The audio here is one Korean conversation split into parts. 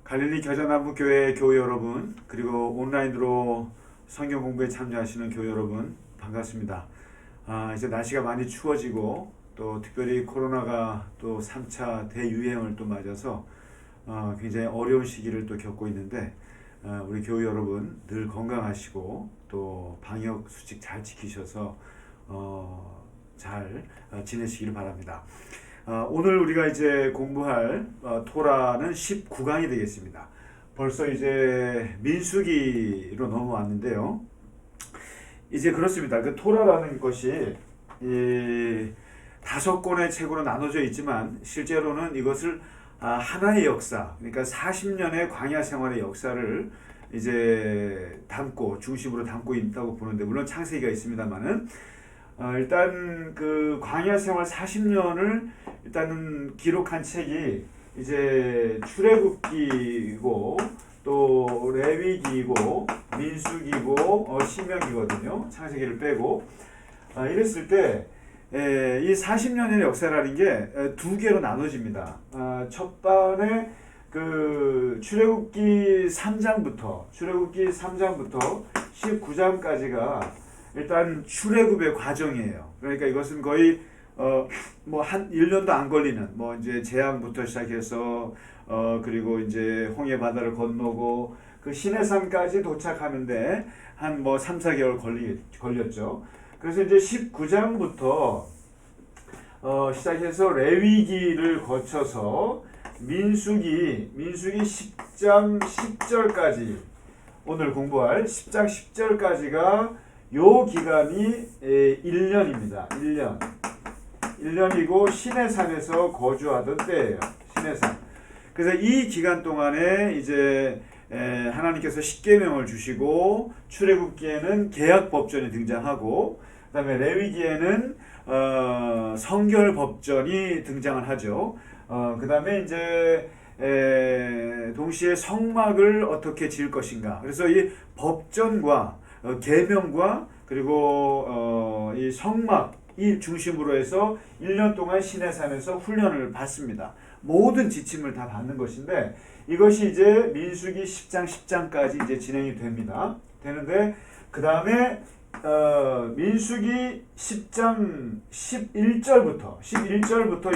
갈릴리 겨자나무 교회 교회 여러분, 그리고 온라인으로 성경 공부에 참여하시는 교회 여러분, 반갑습니다. 이제 날씨가 많이 추워지고 또 특별히 코로나가 또 3차 대유행을 또 맞아서 굉장히 어려운 시기를 또 겪고 있는데, 우리 교회 여러분 늘 건강하시고 또 방역 수칙 잘 지키셔서 잘 지내시길 바랍니다. 오늘 우리가 이제 공부할 토라는 19강이 되겠습니다. 벌써 이제 민수기로 넘어왔는데요. 이제 그렇습니다. 그 토라라는 것이 이 5권의 책으로 나눠져 있지만 실제로는 이것을 하나의 역사, 그러니까 40년의 광야 생활의 역사를 이제 중심으로 담고 있다고 보는데, 물론 창세기가 있습니다만은 일단 그 광야 생활 40년을 일단은 기록한 책이 이제 출애굽기고 또 레위기고 민수기고 신명기거든요. 창세기를 빼고 이랬을 때 이 40년의 역사라는 게 두 개로 나눠집니다. 첫 반에 그 출애굽기 3장부터 19장까지가 일단 출애굽의 과정이에요. 그러니까 이것은 거의 뭐 한 1년도 안 걸리는, 뭐 이제 재앙부터 시작해서 그리고 이제 홍해 바다를 건너고 그 시내산까지 도착하는데 한 뭐 3, 4개월 걸렸죠. 그래서 이제 19장부터 시작해서 레위기를 거쳐서 민수기 10장 10절까지, 오늘 공부할 10장 10절까지가 요 기간이 1년입니다. 1년이고 시내산에서 거주하던 때예요. 시내산. 그래서 이 기간 동안에 이제 하나님께서 십계명을 주시고, 출애굽기에는 계약 법전이 등장하고, 그다음에 레위기에는 성결 법전이 등장을 하죠. 그다음에 이제 동시에 성막을 어떻게 지을 것인가. 그래서 이 법전과 계명과 그리고 이 성막 이 중심으로 해서 1년 동안 시내산에서 훈련을 받습니다. 모든 지침을 다 받는 것인데, 이것이 이제 민수기 10장 10장까지 이제 진행이 되는데, 그 다음에 민수기 10장 11절부터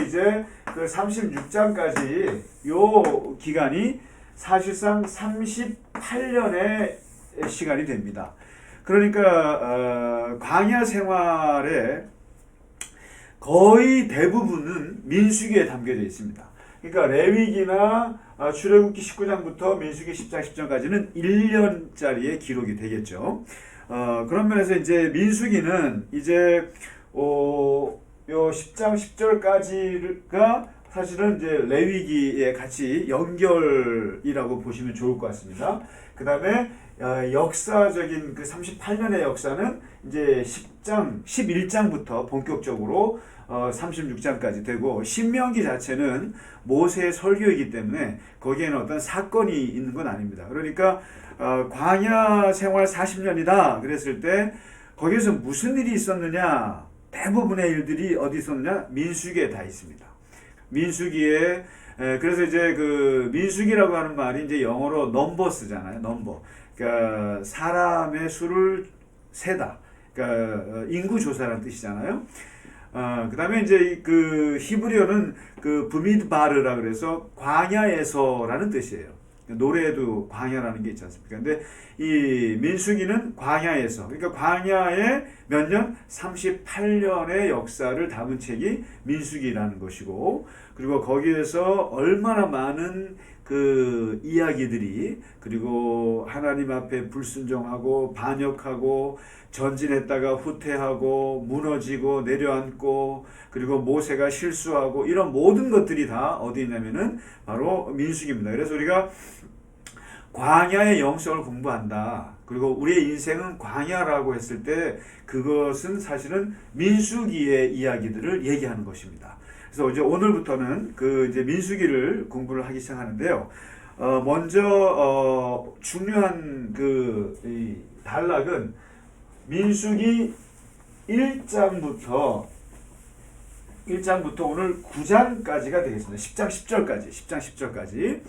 이제 그 36장까지 요 기간이 사실상 38년의 시간이 됩니다. 그러니까 광야 생활의 거의 대부분은 민수기에 담겨져 있습니다. 그러니까 레위기나 출애굽기 19장부터 민수기 10장 10장까지는 1년짜리의 기록이 되겠죠. 그런 면에서 이제 민수기는 이제 요 10장 10절까지가 사실은 이제 레위기에 같이 연결이라고 보시면 좋을 것 같습니다. 그 다음에 역사적인 그 38년의 역사는 이제 11장부터 본격적으로 36장까지 되고, 신명기 자체는 모세의 설교이기 때문에 거기에는 어떤 사건이 있는 건 아닙니다. 그러니까 광야 생활 40년이다 그랬을 때 거기에서 무슨 일이 있었느냐, 대부분의 일들이 어디 있었느냐, 민수기에 다 있습니다. 민수기에 그래서 이제 그 민수기라고 하는 말이 이제 영어로 넘버스잖아요. 넘버. 그러니까 사람의 수를 세다. 그러니까 인구 조사라는 뜻이잖아요. 그다음에 이제 그 히브리어는 그 브미드바르라 그래서 광야에서라는 뜻이에요. 노래에도 광야라는 게 있지 않습니까? 근데 이 민수기는 광야에서, 그러니까 광야의 몇 년? 38년의 역사를 담은 책이 민수기라는 것이고, 그리고 거기에서 얼마나 많은 그 이야기들이, 그리고 하나님 앞에 불순종하고 반역하고 전진했다가 후퇴하고 무너지고 내려앉고, 그리고 모세가 실수하고, 이런 모든 것들이 다 어디 있냐면은 바로 민수기입니다. 그래서 우리가 광야의 영성을 공부한다, 그리고 우리의 인생은 광야라고 했을 때 그것은 사실은 민수기의 이야기들을 얘기하는 것입니다. 그래서 이제 오늘부터는 그 이제 민수기를 공부를 하기 시작하는데요. 먼저 중요한 그 이 단락은 민수기 1장부터 오늘 9장까지가 되겠습니다. 10장 10절까지.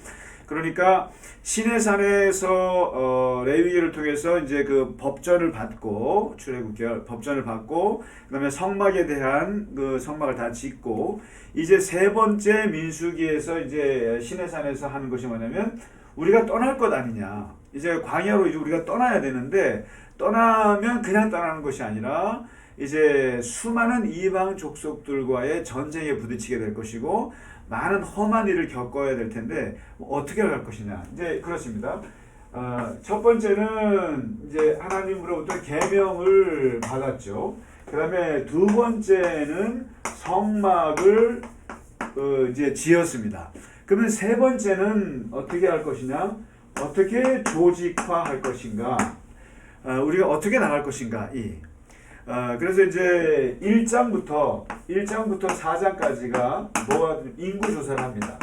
그러니까 시내산에서 레위기를 통해서 이제 그 법전을 받고 출애굽기열 법전을 받고 그다음에 성막에 대한 그 성막을 다 짓고 이제 세 번째 민수기에서 이제 시내산에서 하는 것이 뭐냐면 우리가 떠날 것 아니냐. 이제 광야로 이제 우리가 떠나야 되는데 떠나면 그냥 떠나는 것이 아니라 이제 수많은 이방 족속들과의 전쟁에 부딪히게 될 것이고 많은 험한 일을 겪어야 될 텐데 어떻게 할 것이냐. 이제 그렇습니다. 첫 번째는 이제 하나님으로부터 계명을 받았죠. 그 다음에 두 번째는 성막을 이제 지었습니다. 그러면 세 번째는 어떻게 할 것이냐? 어떻게 조직화할 것인가? 우리가 어떻게 나갈 것인가? 그래서 이제 1장부터 4장까지가 뭐가 인구조사를 합니다.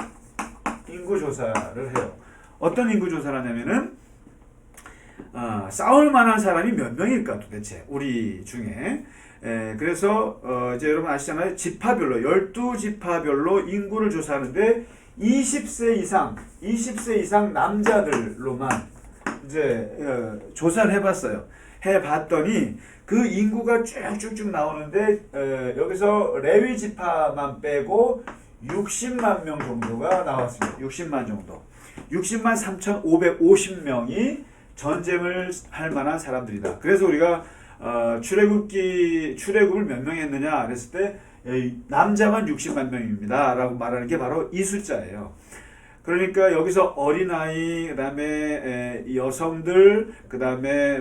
인구조사를 해요. 어떤 인구조사를 하냐면은 싸울 만한 사람이 몇 명일까 도대체 우리 중에. 그래서 이제 여러분 아시잖아요. 지파별로 12지파별로 인구를 조사하는데 20세 이상 남자들로만 이제 조사를 해봤어요. 해봤더니 그 인구가 쭉쭉쭉 나오는데 여기서 레위 지파만 빼고 60만 명 정도가 나왔습니다. 60만 정도. 60만 3,550명이 전쟁을 할 만한 사람들이다. 그래서 우리가 출애굽을 몇 명 했느냐 그랬을 때 남자만 60만 명입니다 라고 말하는 게 바로 이 숫자예요. 그러니까 여기서 어린아이, 그 다음에 여성들, 그 다음에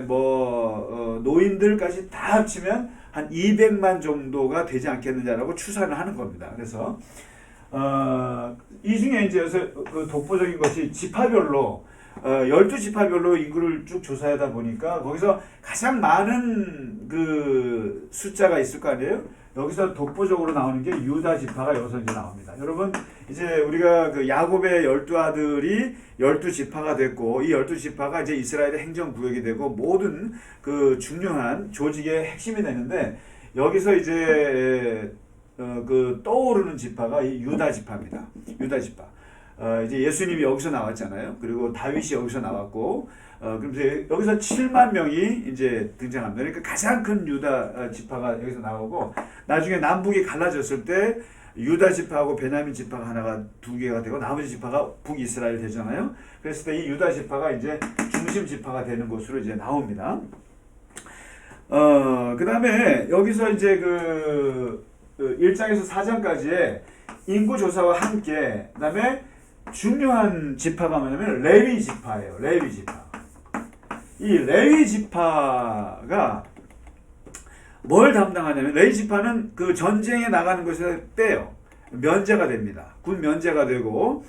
노인들까지 다 합치면 한 200만 정도가 되지 않겠느냐라고 추산을 하는 겁니다. 그래서 이 중에 이제 그 독보적인 것이 지파별로 12지파별로 인구를 쭉 조사하다 보니까 거기서 가장 많은 그 숫자가 있을 거 아니에요? 여기서 독보적으로 나오는 게 유다 지파가 여기서 이제 나옵니다. 여러분, 이제 우리가 그 야곱의 12아들이 12지파가 됐고, 이 12지파가 이제 이스라엘의 행정구역이 되고, 모든 그 중요한 조직의 핵심이 되는데, 여기서 이제, 그 떠오르는 지파가 이 유다 지파입니다. 유다 지파. 이제 예수님이 여기서 나왔잖아요. 그리고 다윗이 여기서 나왔고, 그러면서 여기서 7만 명이 이제 등장합니다. 그러니까 가장 큰 유다 지파가 여기서 나오고, 나중에 남북이 갈라졌을 때 유다 지파하고 베냐민 지파가 하나가 두 개가 되고 나머지 지파가 북이스라엘 되잖아요. 그랬을 때 이 유다 지파가 이제 중심 지파가 되는 것으로 이제 나옵니다. 그 다음에 여기서 이제 그 1장에서 4장까지의 인구조사와 함께, 그 다음에 중요한 지파가 뭐냐면 레위 지파예요. 레위 지파. 이 레위 지파가 뭘 담당하냐면 레위 지파는 그 전쟁에 나가는 것에 빼요. 면제가 됩니다. 군 면제가 되고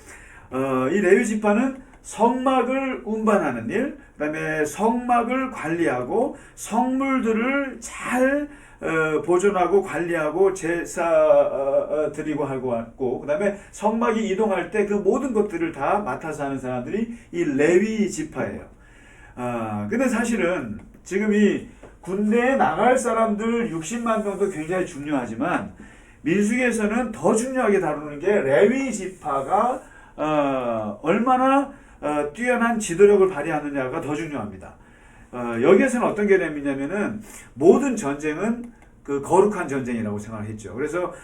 이 레위 지파는 성막을 운반하는 일, 그다음에 성막을 관리하고 성물들을 잘 보존하고 관리하고 제사 드리고 하고 그다음에 성막이 이동할 때 그 모든 것들을 다 맡아서 하는 사람들이 이 레위 지파예요. 근데 사실은 지금 이 군대에 나갈 사람들 60만 명도 굉장히 중요하지만 민수기에서는 더 중요하게 다루는 게 레위 지파가 얼마나 뛰어난 지도력을 발휘하느냐가 더 중요합니다. 여기에서는 어떤 개념이냐면은 모든 전쟁은 그 거룩한 전쟁이라고 생각을 했죠. 그래서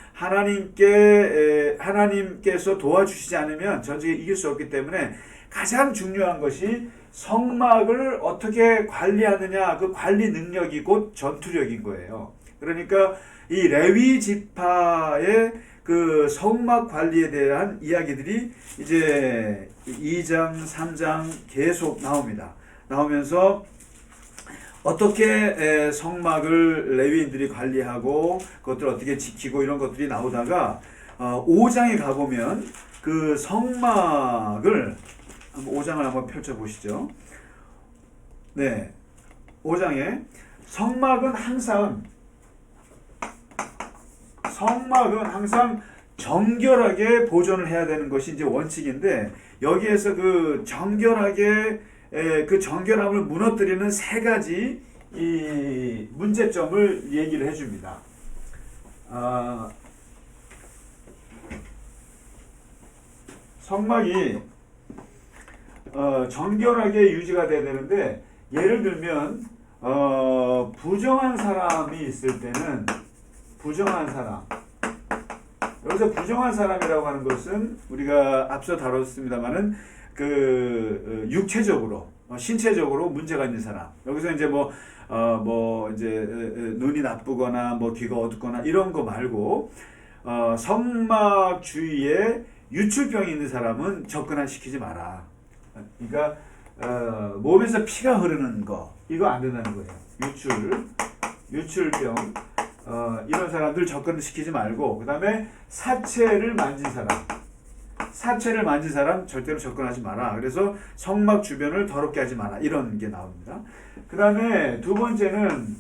하나님께서 도와주시지 않으면 전쟁에 이길 수 없기 때문에 가장 중요한 것이 성막을 어떻게 관리하느냐, 그 관리 능력이 곧 전투력인 거예요. 그러니까 이 레위 지파의 그 성막 관리에 대한 이야기들이 이제 2장, 3장 계속 나옵니다. 나오면서 어떻게 성막을 레위인들이 관리하고 그것들을 어떻게 지키고 이런 것들이 나오다가 5장에 가보면 그 성막을 5장을 한번 펼쳐보시죠. 네, 5장에 성막은 항상 정결하게 보존을 해야 되는 것이 이제 원칙인데 여기에서 그 정결하게 그 정결함을 무너뜨리는 세 가지 이 문제점을 얘기를 해줍니다. 성막이 정결하게 유지가 돼야 되는데, 예를 들면 부정한 사람이 있을 때는, 부정한 사람, 여기서 부정한 사람이라고 하는 것은 우리가 앞서 다뤘습니다만은 육체적으로, 신체적으로 문제가 있는 사람. 여기서 이제 눈이 나쁘거나 뭐 귀가 어둡거나 이런 거 말고, 성막 주위에 유출병이 있는 사람은 접근시키지 마라. 그러니까 몸에서 피가 흐르는 거, 이거 안 된다는 거예요. 유출병, 이런 사람들 접근시키지 말고, 그 다음에 사체를 만진 사람 절대로 접근하지 마라. 그래서 성막 주변을 더럽게 하지 마라. 이런 게 나옵니다. 그 다음에 두 번째는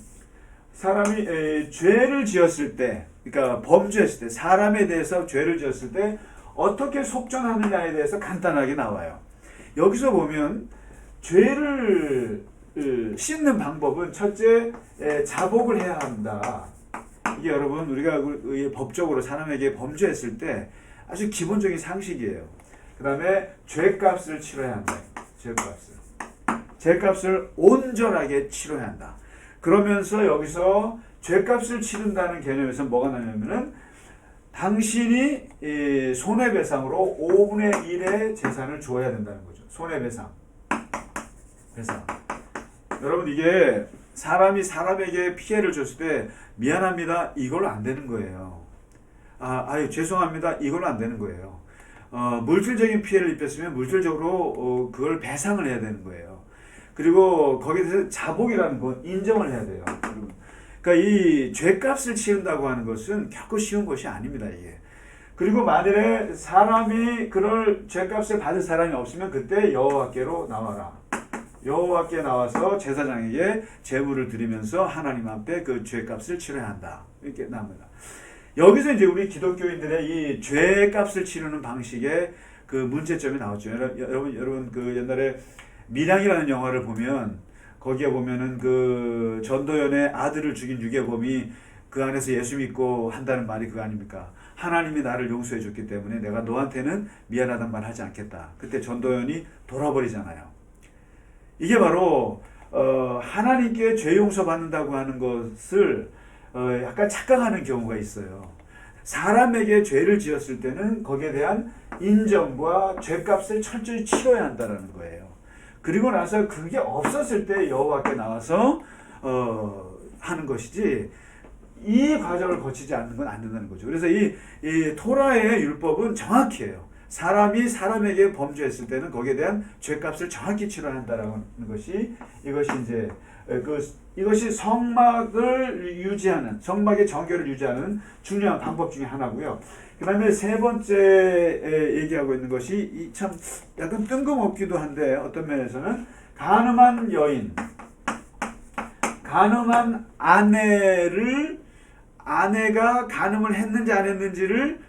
사람이 죄를 지었을 때, 그러니까 범죄했을 때, 사람에 대해서 죄를 지었을 때 어떻게 속전하느냐에 대해서 간단하게 나와요. 여기서 보면 죄를 씻는 방법은 첫째, 자복을 해야 한다. 이게 여러분 우리가 법적으로 사람에게 범죄했을 때 아주 기본적인 상식이에요. 그 다음에 죄값을 치러야 한다. 죄값을 온전하게 치러야 한다. 그러면서 여기서 죄값을 치른다는 개념에서 뭐가 나냐면은 당신이 손해배상으로 5분의 1의 재산을 줘야 된다는 거죠. 손해배상. 여러분, 이게 사람이 사람에게 피해를 줬을 때 미안합니다, 이걸로 안 되는 거예요. 죄송합니다, 이걸로 안 되는 거예요. 물질적인 피해를 입혔으면 물질적으로 그걸 배상을 해야 되는 거예요. 그리고 거기에 대해서 자복이라는 건 인정을 해야 돼요. 그러니까 이 죄값을 치른다고 하는 것은 결코 쉬운 것이 아닙니다, 이게. 그리고 만일에 사람이 그럴 죄값을 받을 사람이 없으면 그때 여호와께로 나와라. 여호와께 나와서 제사장에게 제물을 드리면서 하나님 앞에 그 죄값을 치러야 한다. 이렇게 나옵니다. 여기서 이제 우리 기독교인들의 이 죄값을 치르는 방식의 그 문제점이 나왔죠. 여러분 그 옛날에 밀양이라는 영화를 보면 거기에 보면은 그 전도연의 아들을 죽인 유괴범이 그 안에서 예수 믿고 한다는 말이 그거 아닙니까? 하나님이 나를 용서해 줬기 때문에 내가 너한테는 미안하단 말 하지 않겠다. 그때 전도연이 돌아버리잖아요. 이게 바로 하나님께 죄 용서 받는다고 하는 것을 약간 착각하는 경우가 있어요. 사람에게 죄를 지었을 때는 거기에 대한 인정과 죄값을 철저히 치러야 한다는 거예요. 그리고 나서 그게 없었을 때 여호와께 나와서 하는 것이지, 이 과정을 거치지 않는 건 안 된다는 거죠. 그래서 이 토라의 율법은 정확해요. 사람이 사람에게 범죄했을 때는 거기에 대한 죄값을 정확히 치러야 한다라는 것이, 이것이 성막을 유지하는, 성막의 정결을 유지하는 중요한 방법 중에 하나고요. 그 다음에 세 번째 얘기하고 있는 것이 참 약간 뜬금없기도 한데, 어떤 면에서는 간음한 여인, 간음한 아내가 간음을 했는지 안 했는지를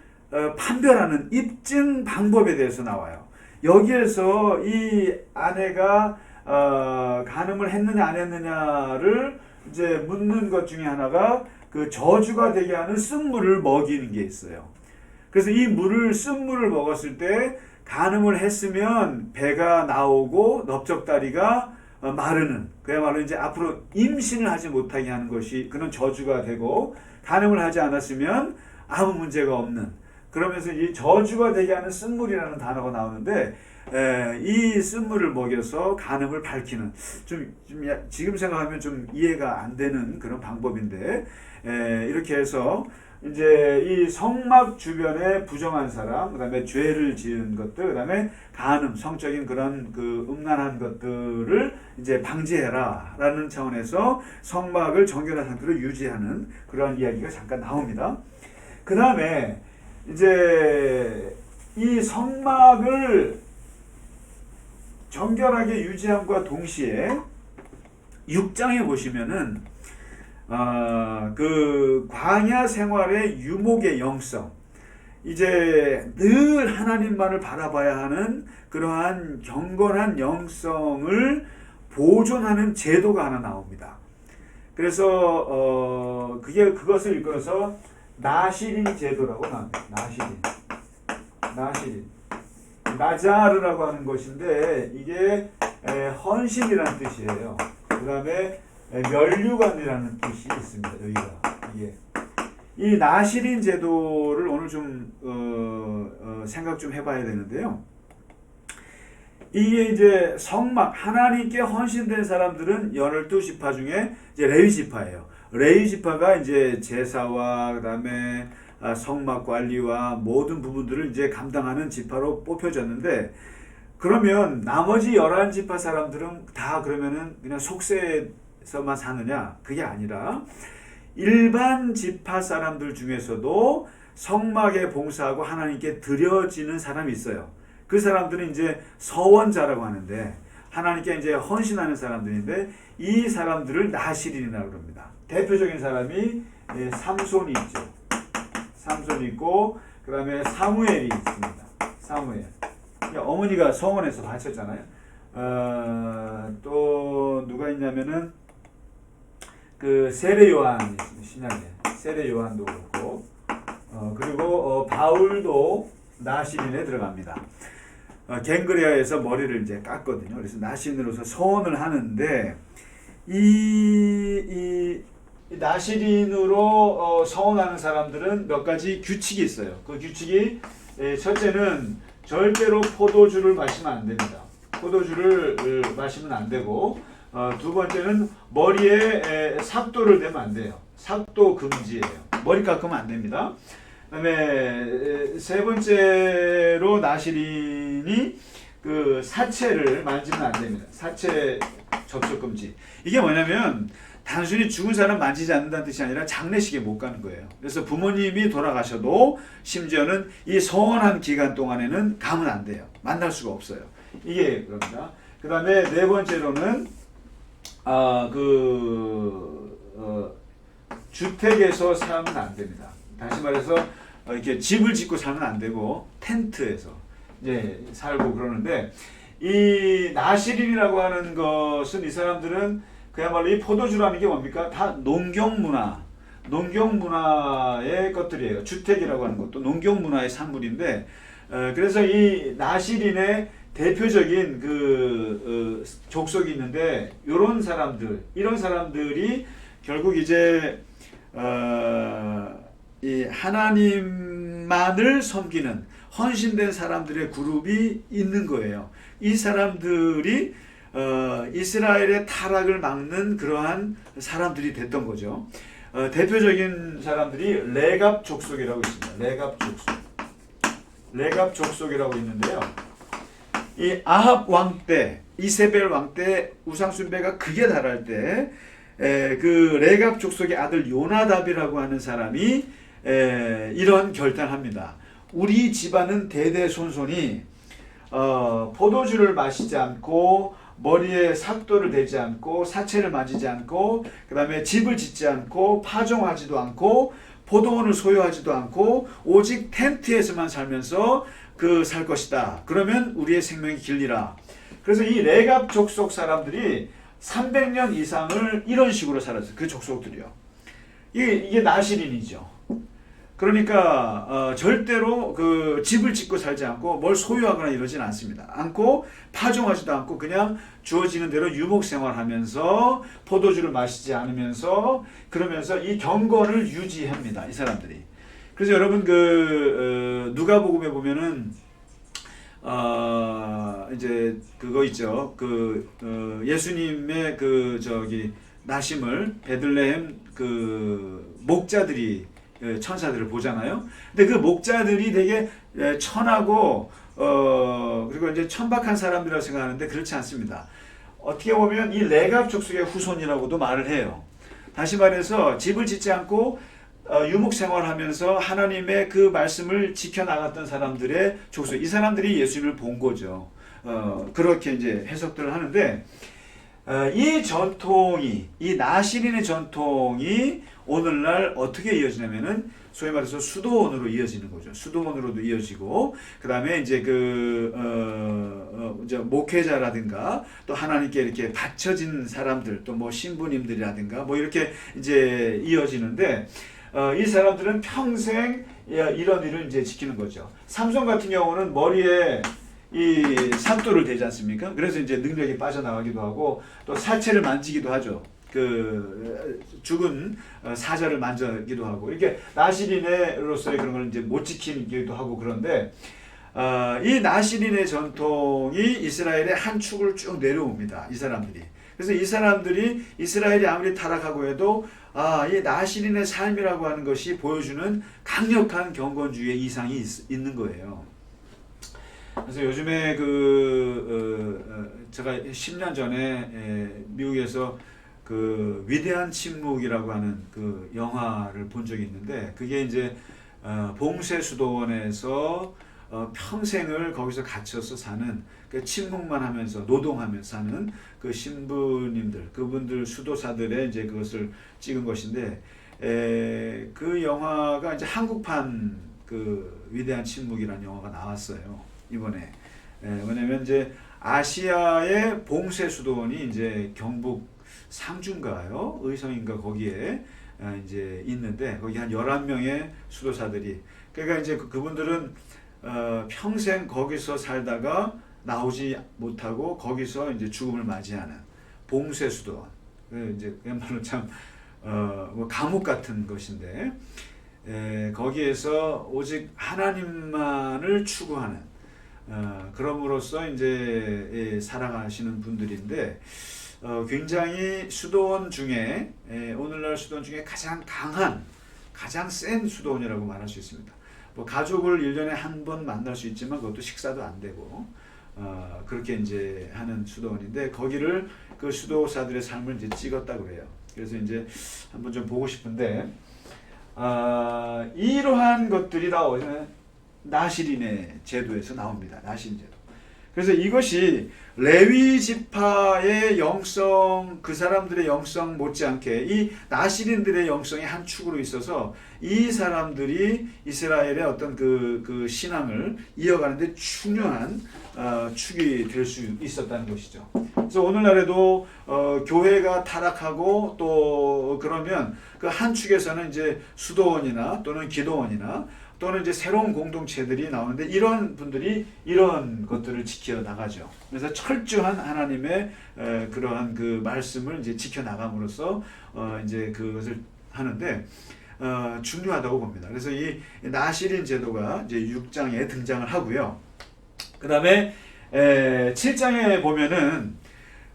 판별하는 입증 방법에 대해서 나와요. 여기에서 이 아내가 간음을 했느냐 안 했느냐를 이제 묻는 것 중에 하나가 그 저주가 되게 하는 쓴물을 먹이는 게 있어요. 그래서 이 쓴물을 먹었을 때 간음을 했으면 배가 나오고 넓적다리가 마르는, 그야말로 이제 앞으로 임신을 하지 못하게 하는 것이 그런 저주가 되고, 간음을 하지 않았으면 아무 문제가 없는, 그러면서 이 저주가 되게 하는 쓴물이라는 단어가 나오는데, 이 쓴물을 먹여서 간음을 밝히는, 지금 생각하면 좀 이해가 안 되는 그런 방법인데, 이렇게 해서 이제 이 성막 주변에 부정한 사람, 그 다음에 죄를 지은 것들, 그 다음에 간음, 성적인 그런 그 음란한 것들을 이제 방지해라 라는 차원에서 성막을 정결한 상태로 유지하는 그런 이야기가 잠깐 나옵니다. 그 다음에 이제 이 성막을 정결하게 유지함과 동시에 6장에 보시면은 그 광야 생활의 유목의 영성, 이제 늘 하나님만을 바라봐야 하는 그러한 경건한 영성을 보존하는 제도가 하나 나옵니다. 그래서 그것을 이끌어서 나시린 제도라고 나옵니다. 나시린. 나자르라고 하는 것인데 이게 헌신이라는 뜻이에요. 그 다음에 면류관이라는 뜻이 있습니다. 여기가 이게 이 나시린 제도를 오늘 좀 생각 좀 해봐야 되는데요. 이게 이제 성막 하나님께 헌신된 사람들은 12지파 중에 이제 레위 지파예요. 레위 지파가 이제 제사와 그다음에 성막 관리와 모든 부분들을 이제 감당하는 지파로 뽑혀졌는데, 그러면 나머지 11지파 사람들은 다 그러면은 그냥 속세에서만 사느냐? 그게 아니라 일반 지파 사람들 중에서도 성막에 봉사하고 하나님께 드려지는 사람이 있어요. 그 사람들은 이제 서원자라고 하는데 하나님께 이제 헌신하는 사람들인데 이 사람들을 나시린이라고 합니다. 대표적인 사람이 삼손이 있죠. 삼손이 있고 그 다음에 사무엘이 있습니다. 사무엘. 어머니가 성원에서 바쳤잖아요. 또 누가 있냐면은 그 세례 요한이 있습니다. 신약에 세례 요한도 그렇고 그리고 바울도 나시린에 들어갑니다. 갱그레아에서 머리를 이제 깠거든요. 그래서 나시린으로서 서원을 하는데 이 나시린으로 서원하는 사람들은 몇 가지 규칙이 있어요. 그 규칙이 첫째는 절대로 포도주를 마시면 안 됩니다. 포도주를 마시면 안 되고 두 번째는 머리에 삭도를 대면 안 돼요. 삭도 금지예요. 머리 깎으면 안 됩니다. 그다음에 세 번째로 나시린이 그 사체를 만지면 안 됩니다. 사체 접촉 금지. 이게 뭐냐면 단순히 죽은 사람 만지지 않는다는 뜻이 아니라 장례식에 못 가는 거예요. 그래서 부모님이 돌아가셔도 심지어는 이 서원한 기간 동안에는 가면 안 돼요. 만날 수가 없어요. 이게 그럽니다. 그다음에 네 번째로는 주택에서 살면 안 됩니다. 다시 말해서 이렇게 집을 짓고 살면 안 되고 텐트에서 이제 살고 그러는데, 이 나시린이라고 하는 것은 이 사람들은 그야말로 이 포도주라는 게 뭡니까? 다 농경 문화의 것들이에요. 주택이라고 하는 것도 농경 문화의 산물인데, 그래서 이 나시린의 대표적인 그 족속이 있는데 이런 사람들이 결국 이제 이 하나님만을 섬기는 헌신된 사람들의 그룹이 있는 거예요. 이 사람들이 이스라엘의 타락을 막는 그러한 사람들이 됐던 거죠. 대표적인 사람들이 레갑 족속이라고 있습니다. 레갑 족속이라고 있는데요. 이 아합 왕 때, 이세벨 왕 때 우상 숭배가 극에 달할 때 그 레갑 족속의 아들 요나답이라고 하는 사람이 이런 결단합니다. 우리 집안은 대대손손이 포도주를 마시지 않고 머리에 삭도를 대지 않고 사체를 만지지 않고 그 다음에 집을 짓지 않고 파종하지도 않고 포도원을 소유하지도 않고 오직 텐트에서만 살면서 살 것이다. 그러면 우리의 생명이 길리라. 그래서 이 레갑 족속 사람들이 300년 이상을 이런 식으로 살았어요. 그 족속들이요. 이게 나시린이죠. 그러니까 절대로 그 집을 짓고 살지 않고 뭘 소유하거나 이러진 않습니다. 않고 파종하지도 않고 그냥 주어지는 대로 유목 생활하면서 포도주를 마시지 않으면서 그러면서 이 경건을 유지합니다. 이 사람들이. 그래서 여러분 누가복음에 보면은 이제 그거 있죠. 예수님의 나심을 베들레헴 목자들이 천사들을 보잖아요. 근데 그 목자들이 되게 천하고 그리고 이제 천박한 사람들이라고 생각하는데 그렇지 않습니다. 어떻게 보면 이 레갑 족속의 후손이라고도 말을 해요. 다시 말해서 집을 짓지 않고 유목 생활하면서 하나님의 그 말씀을 지켜나갔던 사람들의 족속, 이 사람들이 예수님을 본 거죠. 그렇게 이제 해석들을 하는데, 이 나시린의 전통이 오늘날 어떻게 이어지냐면은 소위 말해서 수도원으로 이어지는 거죠. 수도원으로도 이어지고, 그 다음에 이제 이제 목회자라든가 또 하나님께 이렇게 바쳐진 사람들, 또 뭐 신부님들이라든가 뭐 이렇게 이제 이어지는데, 이 사람들은 평생 이런 일을 이제 지키는 거죠. 삼손 같은 경우는 머리에 이 산도를 대지 않습니까? 그래서 이제 능력이 빠져나가기도 하고 또 사체를 만지기도 하죠. 그 죽은 사자를 만지기도 하고 이렇게 나시린으로서의 그런 걸 이제 못 지키기도 하고 그런데 이 나시린의 전통이 이스라엘의 한 축을 쭉 내려옵니다. 이 사람들이. 그래서 이 사람들이 이스라엘이 아무리 타락하고 해도 이 나시린의 삶이라고 하는 것이 보여주는 강력한 경건주의의 이상이 있는 거예요. 그래서 요즘에 제가 10년 전에 미국에서 그 위대한 침묵이라고 하는 그 영화를 본 적이 있는데 그게 이제 봉쇄수도원에서 평생을 거기서 갇혀서 사는 그 침묵만 하면서 노동하면서 사는 그 신부님들 그분들 수도사들의 이제 그것을 찍은 것인데 그 영화가 이제 한국판 그 위대한 침묵이라는 영화가 나왔어요 이번에. 왜냐면 이제 아시아의 봉쇄수도원이 이제 경북 상주인가요? 의성인가 거기에 이제 있는데 거기 한 11명의 수도사들이 그러니까 이제 그분들은 평생 거기서 살다가 나오지 못하고 거기서 이제 죽음을 맞이하는 봉쇄수도원. 이제 그야말로 참 뭐 감옥 같은 것인데 거기에서 오직 하나님만을 추구하는 그럼으로써 이제 살아가시는 분들인데 굉장히 수도원 중에 오늘날 수도원 중에 가장 강한 가장 센 수도원이라고 말할 수 있습니다. 뭐 가족을 1년에 한 번 만날 수 있지만 그것도 식사도 안 되고 그렇게 이제 하는 수도원인데 거기를 그 수도사들의 삶을 이제 찍었다고 그래요. 그래서 이제 한번 좀 보고 싶은데 이러한 것들이 다 나시린의 제도에서 나옵니다. 나시린 제도. 그래서 이것이 레위 지파의 영성, 그 사람들의 영성 못지않게 이 나시린들의 영성의 한 축으로 있어서 이 사람들이 이스라엘의 어떤 그 신앙을 이어가는데 중요한 축이 될 수 있었다는 것이죠. 그래서 오늘날에도 교회가 타락하고 또 그러면 그 한 축에서는 이제 수도원이나 또는 기도원이나 또는 이제 새로운 공동체들이 나오는데 이런 분들이 이런 것들을 지켜 나가죠. 그래서 철저한 하나님의 그러한 그 말씀을 이제 지켜 나감으로써 이제 그것을 하는데 중요하다고 봅니다. 그래서 이 나시린 제도가 이제 6장에 등장을 하고요. 그다음에 7장에 보면은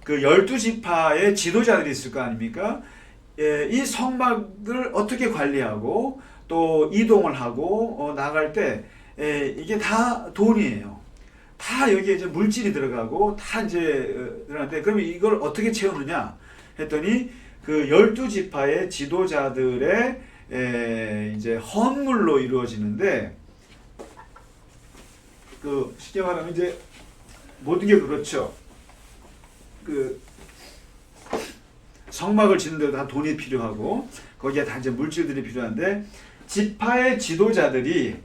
그 12지파의 지도자들이 있을 거 아닙니까? 이 성막을 어떻게 관리하고 또 이동을 하고 나갈 때 이게 다 돈이에요. 다 여기에 이제 물질이 들어가고 다 이제 들어가는데 그러면 이걸 어떻게 채우느냐 했더니 그 12지파의 지도자들의 이제 헌물로 이루어지는데 그 쉽게 말하면 이제 모든 게 그렇죠. 그 성막을 짓는데도 다 돈이 필요하고 거기에 다 이제 물질들이 필요한데 지파의 지도자들이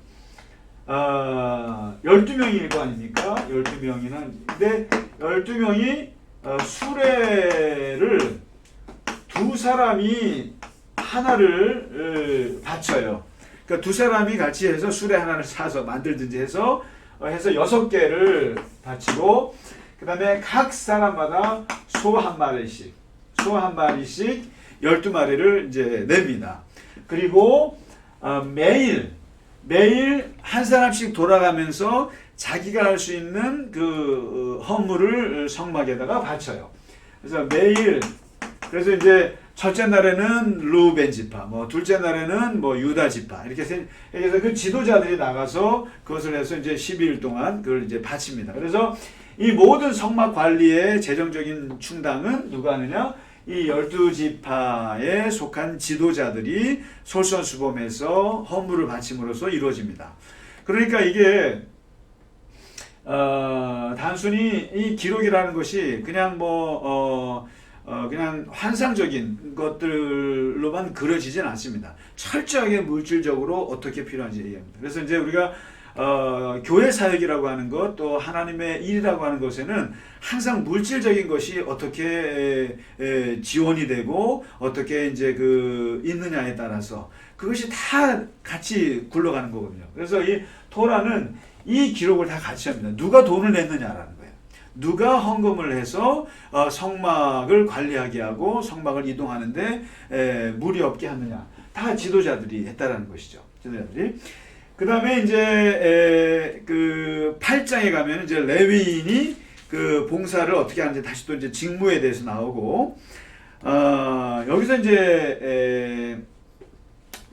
12명일 거 아닙니까? 12명이나 근데 12명이 수레를 두 사람이 하나를 바쳐요. 그러니까 두 사람이 같이 해서 수레 하나를 사서 만들든지 해서 6개를 바치고 그 다음에 각 사람마다 소 한 마리씩 12마리를 이제 냅니다. 그리고 매일 한 사람씩 돌아가면서 자기가 할 수 있는 그 헌물을 성막에다가 바쳐요. 그래서 매일 그래서 이제 첫째 날에는 루벤 지파, 뭐 둘째 날에는 뭐 유다 지파 이렇게 해서 그 지도자들이 나가서 그것을 해서 이제 12일 동안 그걸 이제 바칩니다. 그래서 이 모든 성막 관리의 재정적인 충당은 누가 하느냐? 이 12지파에 속한 지도자들이 솔선수범해서 헌물을 바침으로써 이루어집니다. 그러니까 이게 단순히 이 기록이라는 것이 그냥 그냥 환상적인 것들로만 그려지진 않습니다. 철저하게 물질적으로 어떻게 필요한지 얘기합니다. 그래서 이제 우리가 교회 사역이라고 하는 것, 또 하나님의 일이라고 하는 것에는 항상 물질적인 것이 어떻게 지원이 되고 어떻게 이제 그 있느냐에 따라서 그것이 다 같이 굴러가는 거거든요. 그래서 이 토라는 이 기록을 다 같이 합니다. 누가 돈을 냈느냐라는 거예요. 누가 헌금을 해서 성막을 관리하게 하고 성막을 이동하는데 무리 없게 하느냐. 다 지도자들이 했다라는 것이죠. 지도자들이. 그 다음에 이제 그 8장에 가면 이제 레위인이 그 봉사를 어떻게 하는지 다시 또 이제 직무에 대해서 나오고, 여기서 이제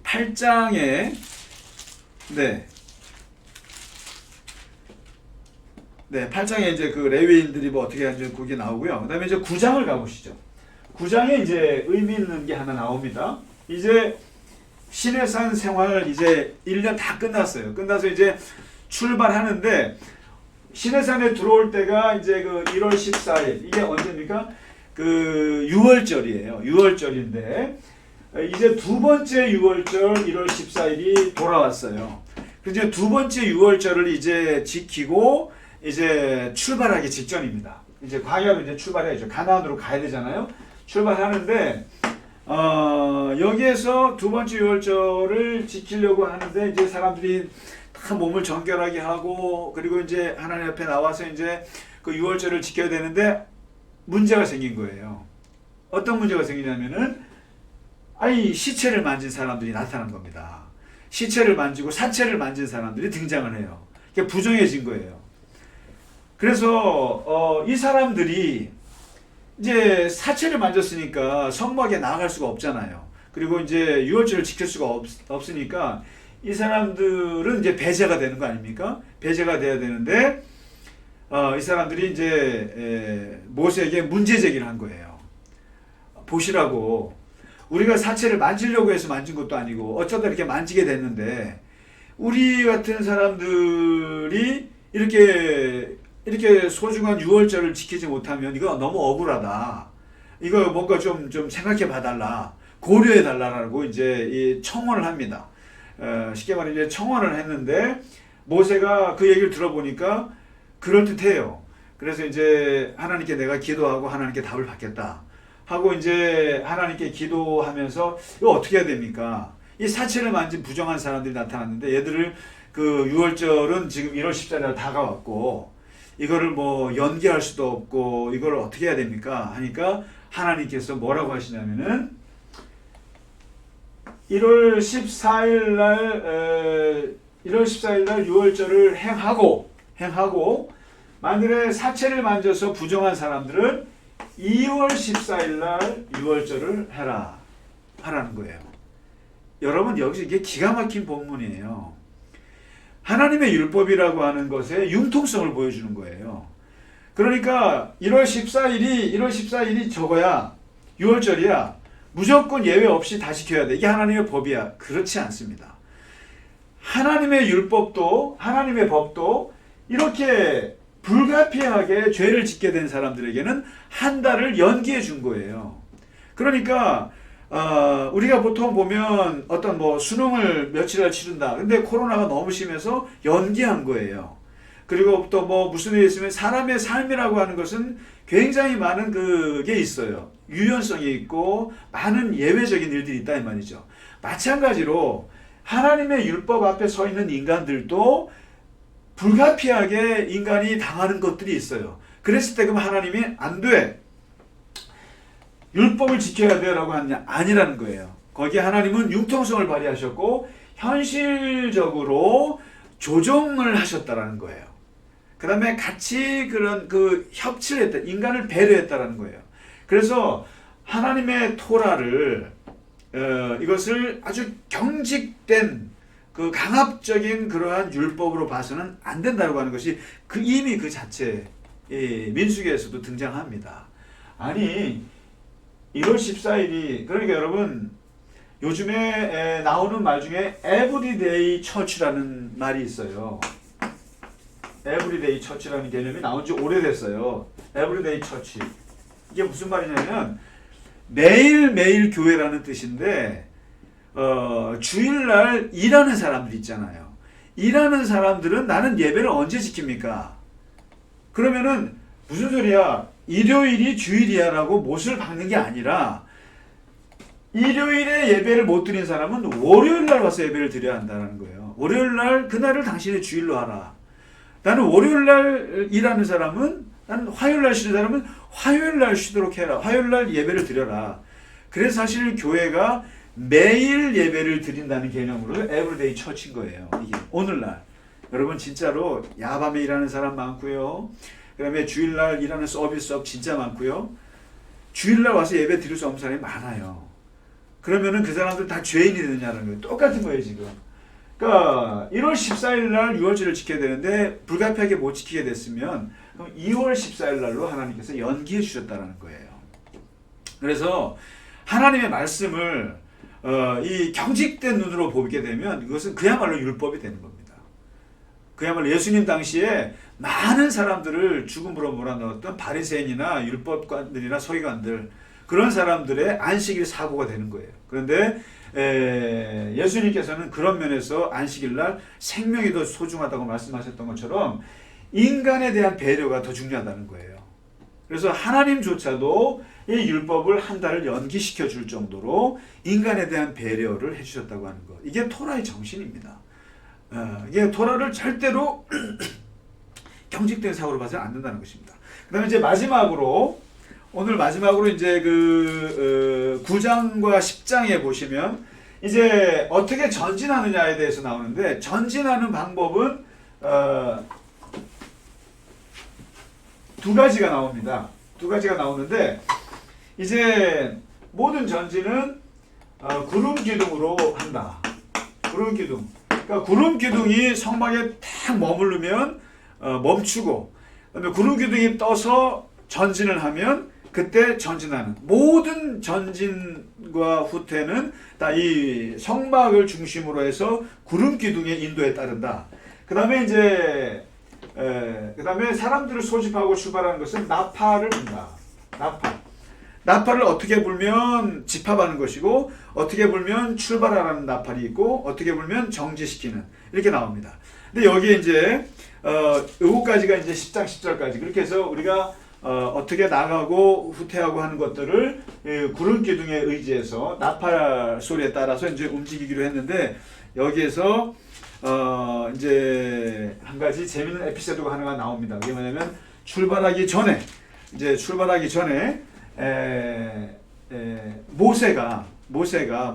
8장에 네, 8장에 이제 그 레위인들이 뭐 어떻게 하는지 그게 나오고요. 그 다음에 이제 9장을 가보시죠. 9장에 이제 의미 있는 게 하나 나옵니다. 이제 시내산 생활 이제 1년 다 끝났어요. 끝나서 이제 출발하는데, 시내산에 들어올 때가 이제 그 1월 14일, 이게 언제입니까? 그 6월절이에요. 6월절인데, 이제 두 번째 6월절 1월 14일이 돌아왔어요. 그래서 이제 두 번째 6월절을 이제 지키고, 이제 출발하기 직전입니다. 이제 광야로 이제 출발해야죠. 가나안으로 가야 되잖아요. 출발하는데, 여기에서 두 번째 유월절을 지키려고 하는데, 이제 사람들이 다 몸을 정결하게 하고, 그리고 이제 하나님 앞에 나와서 이제 그 유월절을 지켜야 되는데, 문제가 생긴 거예요. 어떤 문제가 생기냐면은, 시체를 만진 사람들이 나타난 겁니다. 시체를 만지고 사체를 만진 사람들이 등장을 해요. 그게 부정해진 거예요. 그래서, 이 사람들이 이제 사체를 만졌으니까 성막에 나아갈 수가 없잖아요. 그리고 이제 유월절을 지킬 수가 없으니까 이 사람들은 이제 배제가 되는 거 아닙니까? 배제가 돼야 되는데, 이 사람들이 이제 모세에게 문제 제기를 한 거예요. 보시라고, 우리가 사체를 만지려고 해서 만진 것도 아니고 어쩌다 이렇게 만지게 됐는데, 우리 같은 사람들이 이렇게 소중한 유월절을 지키지 못하면 이거 너무 억울하다. 이거 뭔가 좀 생각해 봐달라. 고려해 달라라고 이제 청원을 합니다. 쉽게 말해 이제 청원을 했는데, 모세가 그 얘기를 들어보니까 그럴듯해요. 그래서 이제 하나님께 내가 기도하고 하나님께 답을 받겠다 하고 이제 하나님께 기도하면서, 이거 어떻게 해야 됩니까? 이 사체를 만진 부정한 사람들이 나타났는데, 얘들을 그 유월절은 지금 1월 14일 다가왔고, 이거를 뭐 연기할 수도 없고, 이걸 어떻게 해야 됩니까? 하니까 하나님께서 뭐라고 하시냐면은, 1월 14일 날 유월절을 행하고, 만일에 사체를 만져서 부정한 사람들은 2월 14일 날 유월절을 하라는 거예요. 여러분, 여기서 이게 기가 막힌 본문이에요. 하나님의 율법이라고 하는 것의 융통성을 보여주는 거예요. 그러니까 1월 14일이 저거야, 6월절이야, 무조건 예외 없이 다 지켜야 돼, 이게 하나님의 법이야. 그렇지 않습니다. 하나님의 율법도, 하나님의 법도 이렇게 불가피하게 죄를 짓게 된 사람들에게는 한 달을 연기해 준 거예요. 그러니까 우리가 보통 보면 어떤 뭐 수능을 며칠을 치른다. 근데 코로나가 너무 심해서 연기한 거예요. 그리고 또 뭐 무슨 일이 있으면, 사람의 삶이라고 하는 것은 굉장히 많은 그게 있어요. 유연성이 있고 많은 예외적인 일들이 있다 이 말이죠. 마찬가지로 하나님의 율법 앞에 서 있는 인간들도 불가피하게 인간이 당하는 것들이 있어요. 그랬을 때 그럼 하나님이 안 돼, 율법을 지켜야 돼요 라고 하느냐? 아니라는 거예요. 거기에 하나님은 융통성을 발휘하셨고 현실적으로 조정을 하셨다라는 거예요. 그 다음에 같이 그런 그 협치를 했다, 인간을 배려했다라는 거예요. 그래서 하나님의 토라를 이것을 아주 경직된 그 강압적인 그러한 율법으로 봐서는 안 된다고 하는 것이 이미 그 자체 민수기에서도 등장합니다. 아니 1월 14일이, 그러니까 여러분, 요즘에 나오는 말 중에 에브리데이 처치라는 말이 있어요. 에브리데이 처치라는 개념이 나온 지 오래됐어요. 에브리데이 처치, 이게 무슨 말이냐면 매일매일 교회라는 뜻인데, 주일날 일하는 사람들 있잖아요. 일하는 사람들은 나는 예배를 언제 지킵니까? 그러면은 무슨 소리야? 일요일이 주일이야 라고 못을 박는 게 아니라, 일요일에 예배를 못 드린 사람은 월요일날 와서 예배를 드려야 한다는 거예요. 월요일날 그날을 당신의 주일로 하라. 나는 월요일 날 일하는 사람은, 나는 화요일 날 쉬는 사람은 화요일 날 쉬도록 해라. 화요일 날 예배를 드려라. 그래서 사실 교회가 매일 예배를 드린다는 개념으로 에브리데이 처치인 거예요. 이게 오늘날 여러분 진짜로 야밤에 일하는 사람 많고요. 그 다음에 주일날 일하는 서비스업 진짜 많고요. 주일날 와서 예배 드릴 수 없는 사람이 많아요. 그러면은 그 사람들 다 죄인이 되느냐는 거예요. 똑같은 거예요 지금. 그러니까 1월 14일 날 유월절을 지켜야 되는데 불가피하게 못 지키게 됐으면 그럼 2월 14일 날로 하나님께서 연기해 주셨다는 거예요. 그래서 하나님의 말씀을 이 경직된 눈으로 보게 되면 이것은 그야말로 율법이 되는 겁니다. 그야말로 예수님 당시에 많은 사람들을 죽음으로 몰아넣었던 바리새인이나 율법관들이나 서기관들, 그런 사람들의 안식일 사고가 되는 거예요. 그런데 예수님께서는 그런 면에서 안식일 날 생명이 더 소중하다고 말씀하셨던 것처럼 인간에 대한 배려가 더 중요하다는 거예요. 그래서 하나님조차도 이 율법을 한 달을 연기시켜 줄 정도로 인간에 대한 배려를 해주셨다고 하는 것. 이게 토라의 정신입니다. 이게 토라를 절대로 경직된 사고로 봐서는 안 된다는 것입니다. 그 다음에 이제 마지막으로, 오늘 마지막으로 이제 그 9장과 10장에 보시면 이제 어떻게 전진하느냐에 대해서 나오는데, 전진하는 방법은 두 가지가 나옵니다. 두 가지가 나오는데, 이제 모든 전진은 구름 기둥으로 한다. 구름 기둥. 그러니까 구름 기둥이 성막에 딱 머무르면 멈추고, 그다음에 구름 기둥이 떠서 전진을 하면 그때 전진하는, 모든 전진과 후퇴는 다 이 성막을 중심으로 해서 구름 기둥의 인도에 따른다. 그다음에 이제 그다음에 사람들을 소집하고 출발하는 것은 나팔을 분다. 나팔을 어떻게 불면 집합하는 것이고, 어떻게 불면 출발하라는 나팔이 있고, 어떻게 불면 정지시키는, 이렇게 나옵니다. 근데 여기에 이제 요거까지가 이제 10장 10절까지, 그렇게 해서 우리가 어떻게 나가고 후퇴하고 하는 것들을 구름 기둥에 의지해서 나팔 소리에 따라서 이제 움직이기로 했는데, 여기에서 이제 한 가지 재밌는 에피소드가 하나가 나옵니다. 그게 뭐냐면 출발하기 전에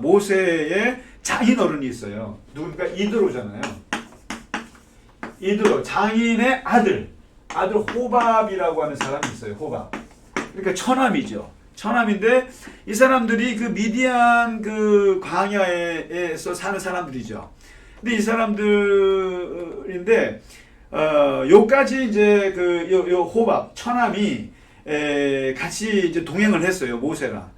모세의 장인어른이 있어요. 누굽니까? 이드로잖아요. 이드로, 장인의 아들 호밥이라고 하는 사람이 있어요. 호밥. 그러니까 처남이죠. 처남인데 이 사람들이 그 미디안 그 광야에서 사는 사람들이죠. 근데 이 사람들인데 요까지 이제 요 호밥 처남이 같이 이제 동행을 했어요, 모세랑.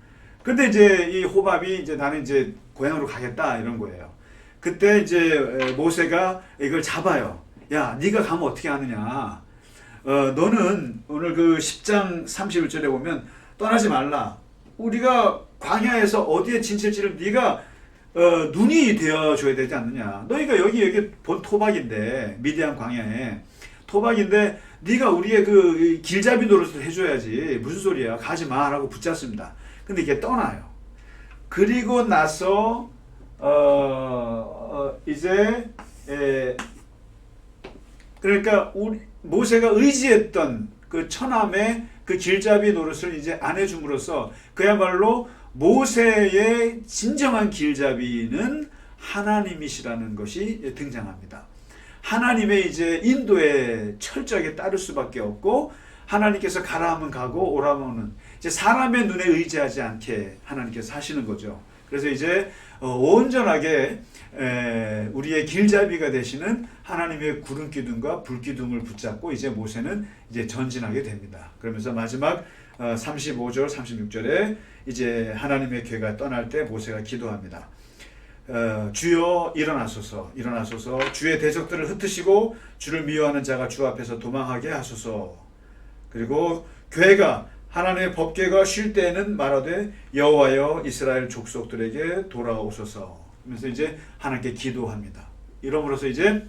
근데 이제 이 호밥이 이제 나는 이제 고향으로 가겠다 이런 거예요. 그때 이제 모세가 이걸 잡아요. 야, 네가 가면 어떻게 하느냐? 너는 오늘 그 10장 31절에 보면 떠나지 말라. 우리가 광야에서 어디에 진칠지를 네가 눈이 되어줘야 되지 않느냐. 너희가 여기 본 토박인데, 미디안 광야에 토박인데 네가 우리의 그 길잡이 노릇을 해줘야지. 무슨 소리야? 가지 마라고 붙잡습니다. 근데 이게 떠나요. 그리고 나서 이제 그러니까 모세가 의지했던 그 처남의 그 길잡이 노릇을 이제 안 해줌으로써 그야말로 모세의 진정한 길잡이는 하나님이시라는 것이 등장합니다. 하나님의 이제 인도에 철저하게 따를 수밖에 없고, 하나님께서 가라 하면 가고 오라 하면 오는, 이제 사람의 눈에 의지하지 않게 하나님께서 하시는 거죠. 그래서 이제 온전하게 우리의 길잡이가 되시는 하나님의 구름 기둥과 불 기둥을 붙잡고 이제 모세는 이제 전진하게 됩니다. 그러면서 마지막 35절 36절에 이제 하나님의 궤가 떠날 때 모세가 기도합니다. 주여 일어나소서 주의 대적들을 흩으시고 주를 미워하는 자가 주 앞에서 도망하게 하소서. 그리고 궤가, 하나님의 법궤가 쉴 때에는 말하되 여호와여 이스라엘 족속들에게 돌아오소서 하면서 이제 하나님께 기도합니다. 이러므로써 이제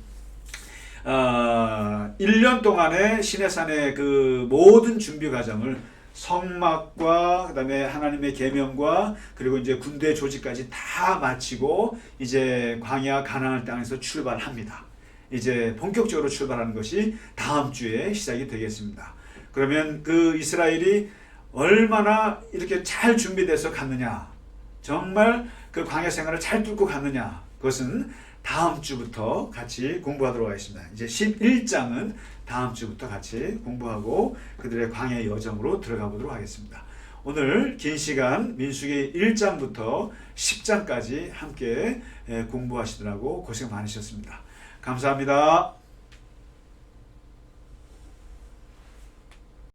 1년 동안의 시내산의 그 모든 준비 과정을, 성막과 그다음에 하나님의 계명과 그리고 이제 군대 조직까지 다 마치고 이제 광야 가나안 땅에서 출발합니다. 이제 본격적으로 출발하는 것이 다음 주에 시작이 되겠습니다. 그러면 그 이스라엘이 얼마나 이렇게 잘 준비돼서 갔느냐, 정말 그 광야 생활을 잘 뚫고 갔느냐, 그것은 다음 주부터 같이 공부하도록 하겠습니다. 이제 11장은 다음 주부터 같이 공부하고 그들의 광야 여정으로 들어가 보도록 하겠습니다. 오늘 긴 시간 민수기 1장부터 10장까지 함께 공부하시느라고 고생 많으셨습니다. 감사합니다.